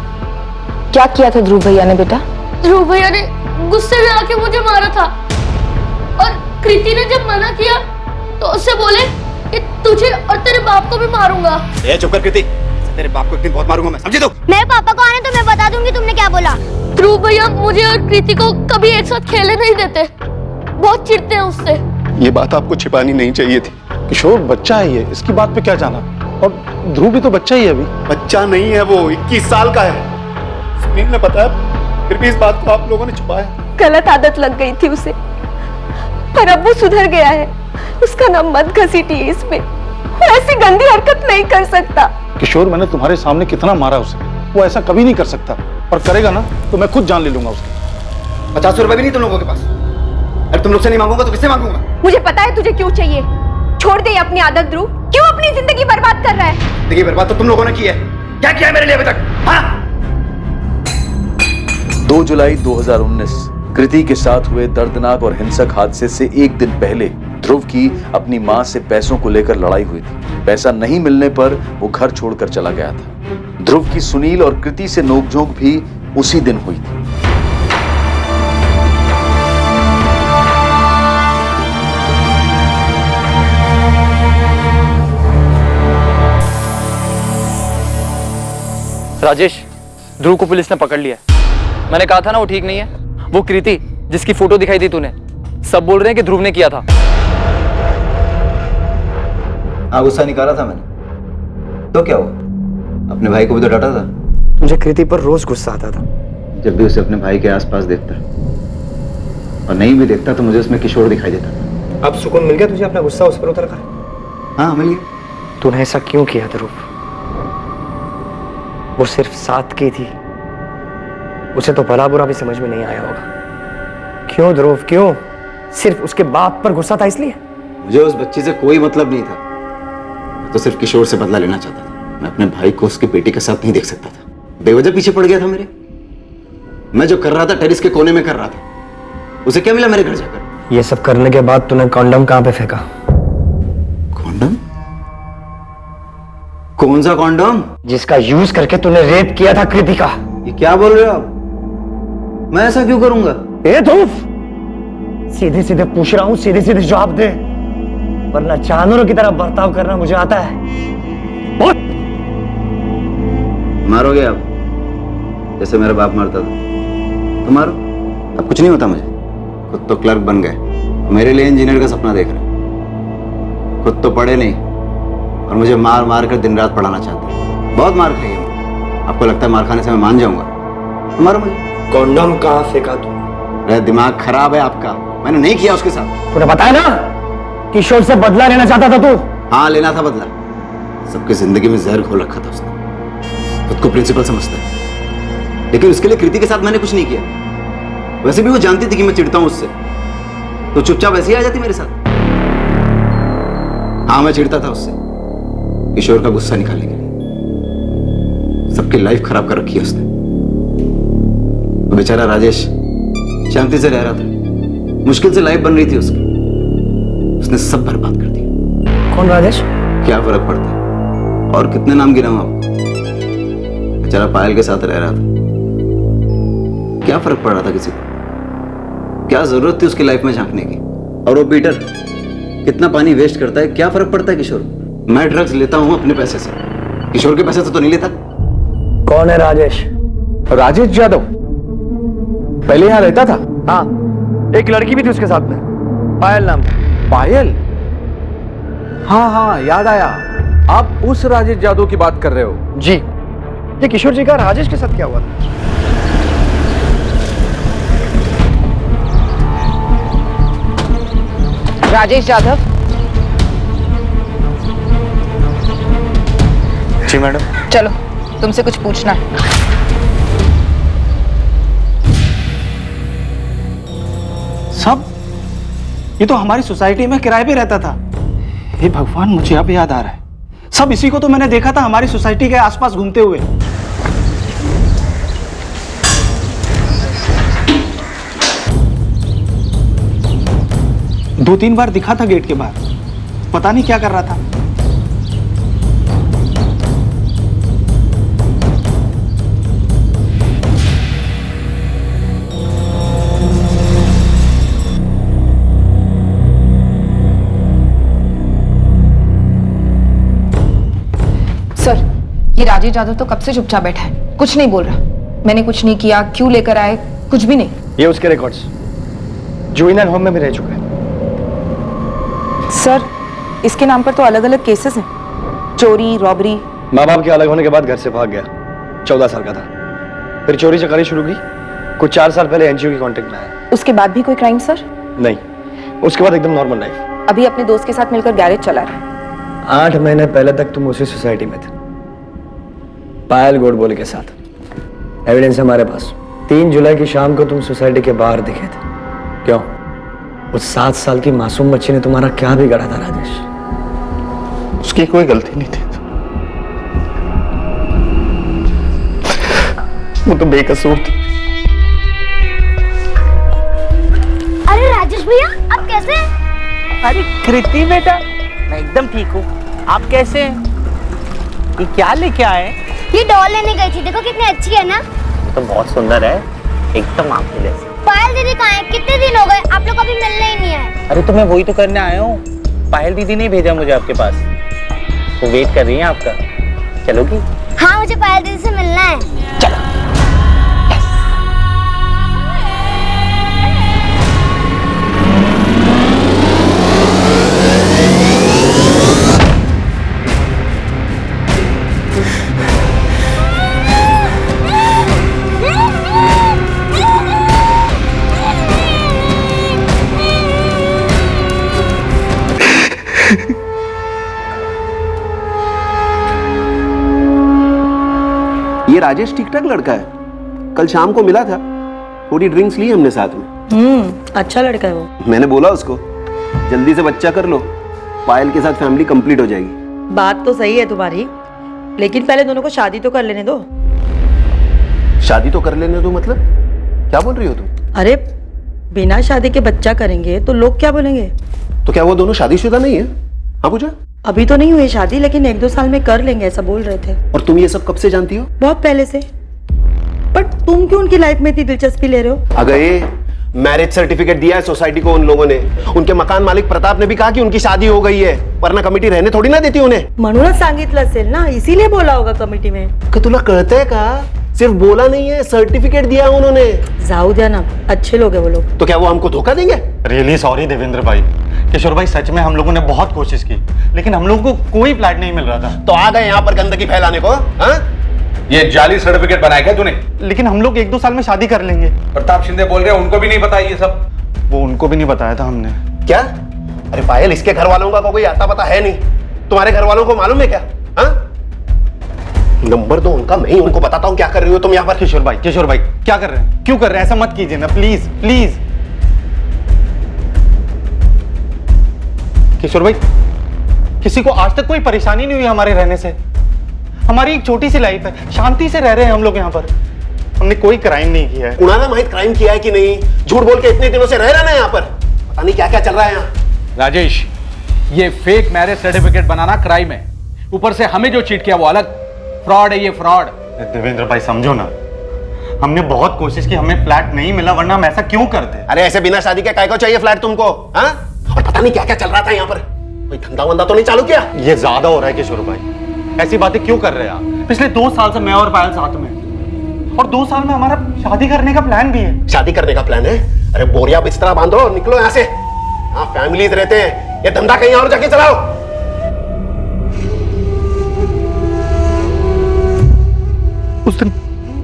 I: क्या किया था ध्रुव भैया ने बेटा?
B: ध्रुव भैया ने गुस्से में आके मुझे मारा था और कृति ने जब मना किया तो उससे बोले कि तुझे और तेरे बाप को भी मारूंगा।
C: ए चुप कर कृति, तेरे बाप को एक दिन बहुत मारूंगा मैं, समझी तू?
B: मेरे पापा को आने तो मैं बता दूंगी तुमने क्या बोला। ध्रुव भैया मुझे और कृति को कभी एक साथ खेलने नहीं देते, बहुत चिढ़ते हैं उससे।
E: ये बात आपको छिपानी नहीं चाहिए थी। किशोर बच्चा है ये, इसकी बात पे क्या जाना? और ध्रुव भी तो बच्चा ही है अभी। बच्चा नहीं है वो, 21 साल का है। सुनील ने बताया, फिर भी इस बात को आप लोगों ने छुपाया।
R: गलत आदत लग गई थी उसे, पर अब वो सुधर गया है। उसका नाम मत घसीटिए इसमें, वो ऐसी गंदी हरकत नहीं कर सकता।
E: किशोर, मैंने तुम्हारे सामने कितना मारा उसे, वो ऐसा कभी नहीं कर सकता। और करेगा ना तो मैं खुद जान ले लूंगा उसकी।
C: 50 रुपए भी नहीं तुम लोगों के पास। अरे तुम लोग से नहीं मांगूंगा तो किससे मांगूंगा?
R: मुझे पता है तुझे क्यों चाहिए। छोड़ दे अपनी आदत ध्रुव, क्यों अपनी जिंदगी बर्बाद कर रहा है?
C: देखिए बर्बाद तो तुम लोगों ने की है। क्या किया है मेरे लिए अभी तक? हाँ?
H: 2 जुलाई 2019 कृति के साथ हुए दर्दनाक और हिंसक हादसे से एक दिन पहले ध्रुव की अपनी मां से पैसों को लेकर लड़ाई हुई थी। पैसा नहीं मिलने पर वो घर छोड़कर चला गया था। ध्रुव की सुनील और कृति से नोकझोंक भी उसी दिन हुई थी।
O: राजेश, ध्रुव को पुलिस ने पकड़ लिया है। मैंने कहा था ना वो ठीक नहीं है। वो कृति जिसकी फोटो दिखाई थी तूने, सब बोल रहे हैं कि ध्रुव ने किया था।
C: हाँ, गुस्सा निकाला था मैंने। तो क्या हुआ? अपने भाई को भी तो डांटा था। मुझे कृति पर रोज गुस्सा आता था जब भी उसे अपने भाई के आसपास देखता, और नहीं भी देखता तो मुझे उसमें किशोर दिखाई देता था। अब सुकून मिल गया तुझे अपना गुस्सा उस पर उतर कर? हाँ मिल गया। तूने ऐसा क्यों किया ध्रुव? वो सिर्फ साथ की थी, उसे तो भला बुरा भी समझ में नहीं आया होगा। क्यों ध्रुव, क्यों? सिर्फ उसके बाप पर गुस्सा था इसलिए? मुझे उस बच्ची से कोई मतलब नहीं था। मैं तो सिर्फ किशोर से बदला लेना चाहता था। मैं अपने भाई को उसकी बेटी के साथ नहीं देख सकता था। बेवजह पीछे पड़ गया था मेरे। मैं जो कर रहा था टेरिस के कोने में कर रहा था। उसे क्या मिला मेरे घर जाकर? ये सब करने के बाद तूने कॉन्डम कहां पे फेंका? कॉन्डम? कौन सा कॉन्डम? जिसका यूज करके तूने रेप किया था कृति का। ये क्या बोल रहे हो आप? मैं ऐसा क्यों करूंगा? ए ध्रुव, सीधे सीधे पूछ रहा हूं, सीधे सीधे जवाब दे, वरना जानवरों की तरह बर्ताव करना मुझे आता है। बहुत मारोगे आप जैसे मेरा बाप मारता था तो मारो। अब कुछ नहीं होता मुझे। खुद तो क्लर्क बन गए, मेरे लिए इंजीनियर का सपना देख रहे। खुद तो पढ़े नहीं और मुझे मार मार कर दिन रात पढ़ाना चाहते हैं। बहुत मार खाई है। आपको लगता है मार खाने से मैं मान जाऊंगा? मारो मुझे। कॉन्डम कहाँ फेंका तू? मेरा दिमाग खराब है आपका, मैंने नहीं किया उसके साथ।
F: तूने बताया ना किशोर से बदला लेना चाहता था तू।
C: हाँ लेना था बदला, सबकी जिंदगी में जहर घोल रखा था उसने, खुद को प्रिंसिपल समझता है, लेकिन उसके लिए कृति के साथ मैंने कुछ नहीं किया। वैसे भी वो जानती थी कि मैं चिढ़ता हूं उससे, तो चुपचाप वैसे ही आ जाती मेरे साथ। हाँ मैं चिढ़ता था उससे, किशोर का गुस्सा निकालने के लिए। सबकी लाइफ खराब कर रखी है उसने। तो बेचारा राजेश शांति से रह रहा था, मुश्किल से लाइफ बन रही थी उसकी, उसने सब बर्बाद कर दिया।
F: कौन राजेश?
C: क्या फर्क पड़ता है, और कितने नाम गिनाऊं आपको? बेचारा पायल के साथ रह रहा था, क्या फर्क पड़ रहा था किसी को? क्या जरूरत थी उसकी लाइफ में झांकने की? और वो पीटर कितना पानी वेस्ट करता है, क्या फर्क पड़ता है किशोर? मैं ड्रग्स लेता हूं अपने पैसे से, किशोर के पैसे से तो नहीं लेता।
F: कौन है राजेश?
L: राजेश यादव पहले यहाँ रहता था।
C: हाँ, एक लड़की भी थी उसके साथ में, पायल नाम।
L: पायल? हाँ हाँ याद आया, आप उस राजेश यादव की बात कर रहे हो।
C: जी, ये किशोर जी का राजेश के साथ क्या हुआ था?
I: राजेश यादव।
A: जी मैडम।
I: चलो, तुमसे कुछ पूछना है।
F: सब? ये तो हमारी सोसाइटी में किराए पे रहता था। हे भगवान, मुझे अब याद आ रहा है, सब इसी को तो मैंने देखा था हमारी सोसाइटी के आसपास घूमते हुए। दो तीन बार दिखा था गेट के बाहर, पता नहीं क्या कर रहा था।
I: सर, ये राजेश यादव तो कब से चुपचाप बैठा है, कुछ नहीं बोल रहा। मैंने कुछ नहीं किया, क्यों लेकर आए, कुछ भी नहीं।
C: ये उसके रिकॉर्ड्स जुवेनाइल होम में भी रह चुके हैं।
I: सर, इसके नाम पर तो अलग अलग केसेस हैं, चोरी, रॉबरी।
C: माँ बाप के अलग होने के बाद घर से भाग गया, 14 साल का था। फिर चोरी चकारी शुरू की, कुछ 4 साल पहले एनजीओ के कांटेक्ट में आया।
I: उसके बाद भी कोई क्राइम सर?
C: नहीं, उसके बाद एकदम नॉर्मल लाइफ।
I: अभी अपने दोस्त के साथ मिलकर गैरेज चला रहा है।
C: 8 महीने पहले तक तुम उसी सोसाइटी में थे, पायल गोडबोले के साथ। एविडेंस है हमारे पास, 3 जुलाई की शाम को तुम सोसाइटी के बाहर दिखे थे। क्यों? उस 7 साल की मासूम बच्ची ने तुम्हारा क्या बिगाड़ा था राजेश?
A: उसकी कोई गलती नहीं थी, वो तो बेकसूर थी।
B: अरे राजेश भैया, आप कैसे हैं?
F: अरे कृति बेटा, मैं एकदम ठीक हूँ, आप कैसे हैं? ये क्या लेके आए?
B: ये डॉल लेने गई थी, देखो कितनी अच्छी है ना।
F: तो बहुत सुंदर है, एकदम आपके जैसे।
B: पायल दीदी कहाँ है? कितने दिन हो गए, आप लोग अभी मिलने ही नहीं आए।
F: अरे तो मैं वही तो करने आया हूँ, पायल दीदी ने भेजा मुझे आपके पास, वो वेट कर रही है आपका। चलोगी?
B: हाँ, मुझे पायल दीदी से मिलना है।
F: चलो।
S: ये राजेश ठीक ठाक लड़का है, कल शाम को मिला था, थोड़ी ड्रिंक्स ली हमने साथ में।
D: अच्छा लड़का है वो।
S: मैंने बोला उसको जल्दी से बच्चा कर लो, पायल के साथ फैमिली कंप्लीट हो जाएगी।
D: बात तो सही है तुम्हारी, लेकिन पहले दोनों को शादी तो कर लेने दो।
S: शादी तो कर लेने दो मतलब? क्या बोल रही हो तुम?
D: अरे बिना शादी के बच्चा करेंगे तो लोग क्या बोलेंगे?
S: तो क्या वो दोनों शादीशुदा नहीं है? हाँ पूजा?
D: अभी तो नहीं हुई शादी, लेकिन 1-2 साल में कर लेंगे, ऐसा बोल रहे थे।
S: और तुम ये सब कब से जानती हो?
D: बहुत पहले से। बट तुम क्यों उनकी लाइफ में इतनी दिलचस्पी ले रहे हो?
S: अगर मैरिज सर्टिफिकेट दिया है सोसाइटी को उन लोगों ने, उनके मकान मालिक प्रताप ने भी कहा कि उनकी शादी हो गई है, वरना कमिटी रहने थोड़ी ना देती उन्हें।
D: म्हणूनच सांगितलं असेल ना, इसीलिए बोला होगा कमिटी में।
S: कि तुला कळतंय का? सिर्फ बोला नहीं है, सर्टिफिकेट दिया उन्होंने।
D: जाऊ द्या ना, अच्छे लोग हैं वो लोग।
S: तो क्या वो हमको धोखा देंगे?
A: रियली सॉरी देवेंद्र भाई, किशोर भाई, सच में हम लोगों ने बहुत कोशिश की, लेकिन हम लोगों को कोई फ्लैट नहीं मिल रहा था।
S: तो आ गए यहाँ पर गंदगी फैलाने को? हाँ?
L: ये जाली सर्टिफिकेट बनाया क्या तूने?
E: लेकिन हम लोग 1-2 साल में शादी कर लेंगे।
L: प्रताप शिंदे बोल रहे हैं उनको भी नहीं पता ये सब?
E: वो उनको भी नहीं बताया था हमने।
S: क्या? अरे पायल, इसके घर वालों का कोई आता पता है नहीं? तुम्हारे घर वालों को मालूम है क्या? हाँ? नंबर दो उनका, मैं ही उनको बताता हूँ क्या कर रही हो तुम यहाँ पर।
E: किशोर भाई क्या कर रहे हैं? क्यों कर रहे हैं? ऐसा मत कीजिए ना, प्लीज प्लीज। किशोर भाई, किसी को आज तक कोई परेशानी नहीं हुई हमारे रहने से। हमारी एक छोटी सी लाइफ है, शांति से रह रहे हैं हम लोग यहाँ पर। हमने कोई क्राइम नहीं किया है।
S: कुणाला माहित क्राइम किया है कि नहीं? झूठ बोल के इतने दिनों से रह रहे हैं यहाँ पर, पता नहीं क्या क्या चल रहा है यहाँ।
L: राजेश, ये फेक मैरिज सर्टिफिकेट बनाना क्राइम है, ऊपर से हमें जो चीट किया वो अलग। फ्रॉड है ये, फ्रॉड।
E: देवेंद्र भाई समझो ना, हमने बहुत कोशिश की, हमें फ्लैट नहीं मिला, वरना हम ऐसा क्यों करते?
S: अरे ऐसे बिना शादी के काय को चाहिए फ्लैट तुमको? हाँ? और पता नहीं क्या क्या चल रहा था यहाँ पर, कोई धंधा वंदा तो नहीं चालू किया?
E: ये ज्यादा हो रहा है किशोर भाई, ऐसी बातें क्यों कर रहे हैं आप? पिछले 2 साल से मैं और पायल साथ में, और 2 साल में हमारा शादी करने का प्लान भी है।
S: शादी करने का प्लान है? अरे बोरिया बिस्तरा बांधो और निकलो यहाँ से। हाँ, फैमिलीज रहते हैं, ये धंधा कहीं और जाके चलाओ।
A: उस दिन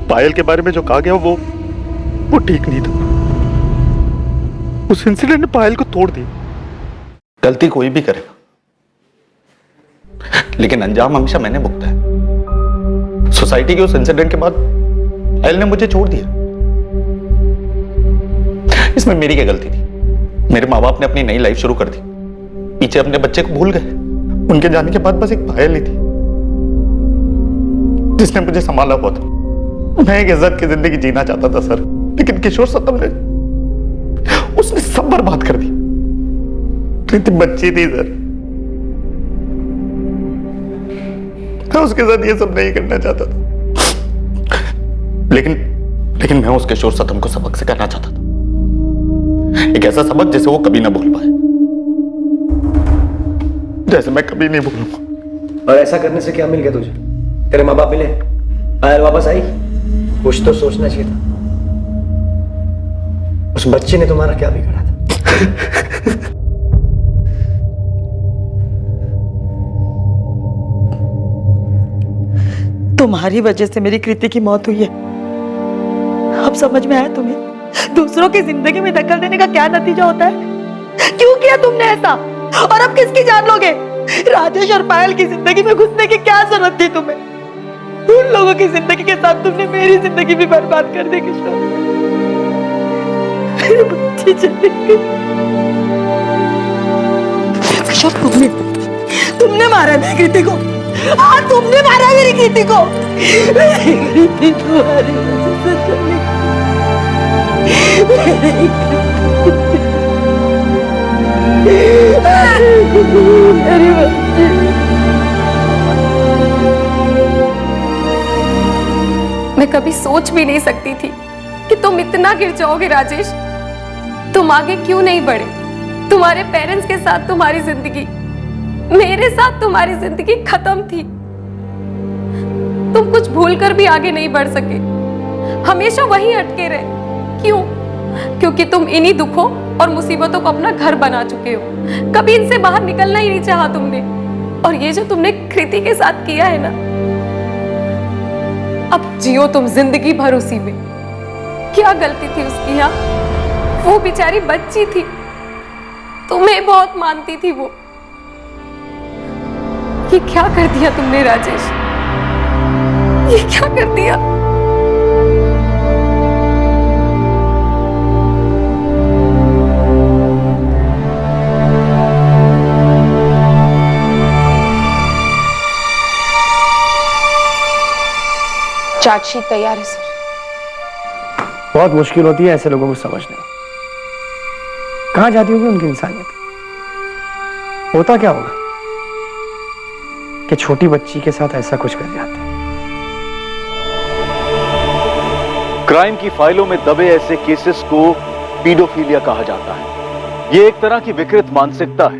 A: पायल के बारे में जो कहा गया वो ठीक नहीं था। उस इंसिडेंट ने पायल को तोड़ दी। गलती कोई भी करेगा, लेकिन अंजाम हमेशा मैंने भुगता है। सोसाइटी के उस इंसिडेंट के बाद पायल ने मुझे छोड़ दिया। इसमें मेरी क्या गलती थी? मेरे माँ बाप ने अपनी नई लाइफ शुरू कर दी, पीछे अपने बच्चे को भूल गए। उनके जाने के बाद बस एक पायल ही थी जिसने मुझे संभाला हुआ था। मैं एक इज्जत की जिंदगी जीना चाहता था सर, लेकिन किशोर सतम ने उसने सब बर्बाद कर दी। प्रीति बच्ची थी सर, मैं उसके साथ ये सब नहीं करना चाहता था, लेकिन मैं उस किशोर सतम को सबक सिखाना चाहता था। एक ऐसा सबक जिसे वो कभी ना भूल पाए, जैसे मैं कभी नहीं भूलूंगा।
C: और ऐसा करने से क्या मिल गया तुझे? तेरे माँ बाप मिले, पायल वापस आई, कुछ तो सोचना चाहिए था। उस बच्चे ने तुम्हारा क्या बिगाड़ा था?
D: तुम्हारी वजह से मेरी कृति की मौत हुई है। अब समझ में आया तुम्हें दूसरों की जिंदगी में दखल देने का क्या नतीजा होता है? क्यों किया तुमने ऐसा? और अब किसकी जान लोगे? राजेश और पायल की जिंदगी में घुसने की क्या जरूरत थी तुम्हें? उन लोगों की जिंदगी के साथ तुमने मेरी जिंदगी भी बर्बाद कर दी किशोर। मेरी बच्ची चली गई। किशोर, तुमने मारा मेरी कृति को। हाँ, तुमने मारा मेरी कृति को। मेरी कृति तुम्हारी वजह से चली गई। मेरी बच्ची।
R: मैं कभी सोच भी नहीं सकती थी कि तुम इतना गिर जाओगे राजेश। तुम आगे क्यों नहीं बढ़े? तुम्हारे पेरेंट्स के साथ तुम्हारी जिंदगी, मेरे साथ तुम्हारी जिंदगी खत्म थी। तुम कुछ भूल कर भी आगे नहीं बढ़ सके, हमेशा वहीं अटके रहे। क्यों? क्योंकि तुम इन्हीं दुखों और मुसीबतों को अपना घर बना चुके हो। कभी इनसे बाहर निकलना ही नहीं चाहा तुमने। और ये जो तुमने कृति के साथ किया है ना, अब जियो तुम जिंदगी भर उसी में। क्या गलती थी उसकी? यहाँ वो बेचारी बच्ची थी, तुम्हें बहुत मानती थी वो। ये क्या कर दिया तुमने राजेश? ये क्या कर दिया?
I: चार्जशीट तैयार है सर।
C: बहुत मुश्किल होती है ऐसे लोगों को समझने। कहां जाती होगी उनकी इंसानियत? होता क्या होगा कि छोटी बच्ची के साथ ऐसा कुछ कर जाते हैं?
H: क्राइम की फाइलों में दबे ऐसे केसेस को पीडोफिलिया कहा जाता है। ये एक तरह की विकृत मानसिकता है।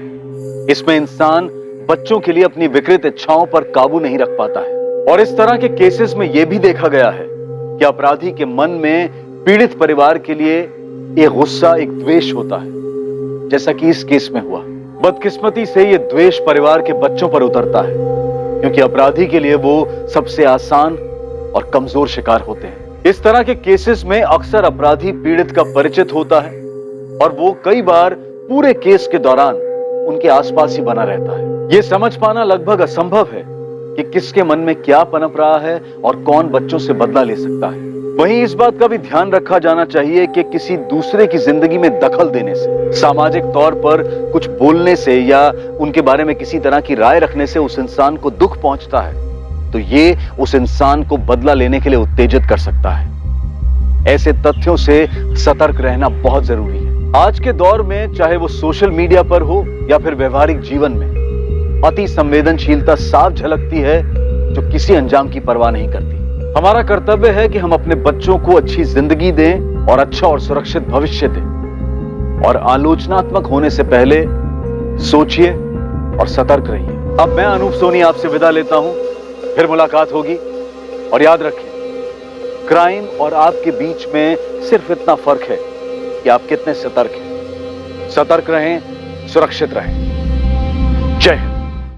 H: इसमें इंसान बच्चों के लिए अपनी विकृत इच्छाओं पर काबू नहीं रख पाता है। और इस तरह के केसेस में यह भी देखा गया है कि अपराधी के मन में पीड़ित परिवार के लिए एक गुस्सा, एक द्वेष होता है, जैसा कि इस केस में हुआ। बदकिस्मती से यह द्वेष परिवार के बच्चों पर उतरता है, क्योंकि अपराधी के लिए वो सबसे आसान और कमजोर शिकार होते हैं। इस तरह के केसेस में अक्सर अपराधी पीड़ित का परिचित होता है और वो कई बार पूरे केस के दौरान उनके आसपास ही बना रहता है। ये समझ पाना लगभग असंभव है कि किसके मन में क्या पनप रहा है और कौन बच्चों से बदला ले सकता है। वहीं इस बात का भी ध्यान रखा जाना चाहिए कि किसी दूसरे की जिंदगी में दखल देने से, सामाजिक तौर पर कुछ बोलने से या उनके बारे में किसी तरह की राय रखने से उस इंसान को दुख पहुंचता है तो ये उस इंसान को बदला लेने के लिए उत्तेजित कर सकता है। ऐसे तथ्यों से सतर्क रहना बहुत जरूरी है। आज के दौर में चाहे वो सोशल मीडिया पर हो या फिर व्यवहारिक जीवन में, अति संवेदनशीलता साफ झलकती है जो किसी अंजाम की परवाह नहीं करती। हमारा कर्तव्य है कि हम अपने बच्चों को अच्छी जिंदगी दें और अच्छा और सुरक्षित भविष्य दें और आलोचनात्मक होने से पहले सोचिए और सतर्क रहिए। अब मैं अनूप सोनी आपसे विदा लेता हूं, फिर मुलाकात होगी और याद रखें, क्राइम और आपके बीच में सिर्फ इतना फर्क है कि आप कितने सतर्क हैं। सतर्क रहें, सुरक्षित रहें।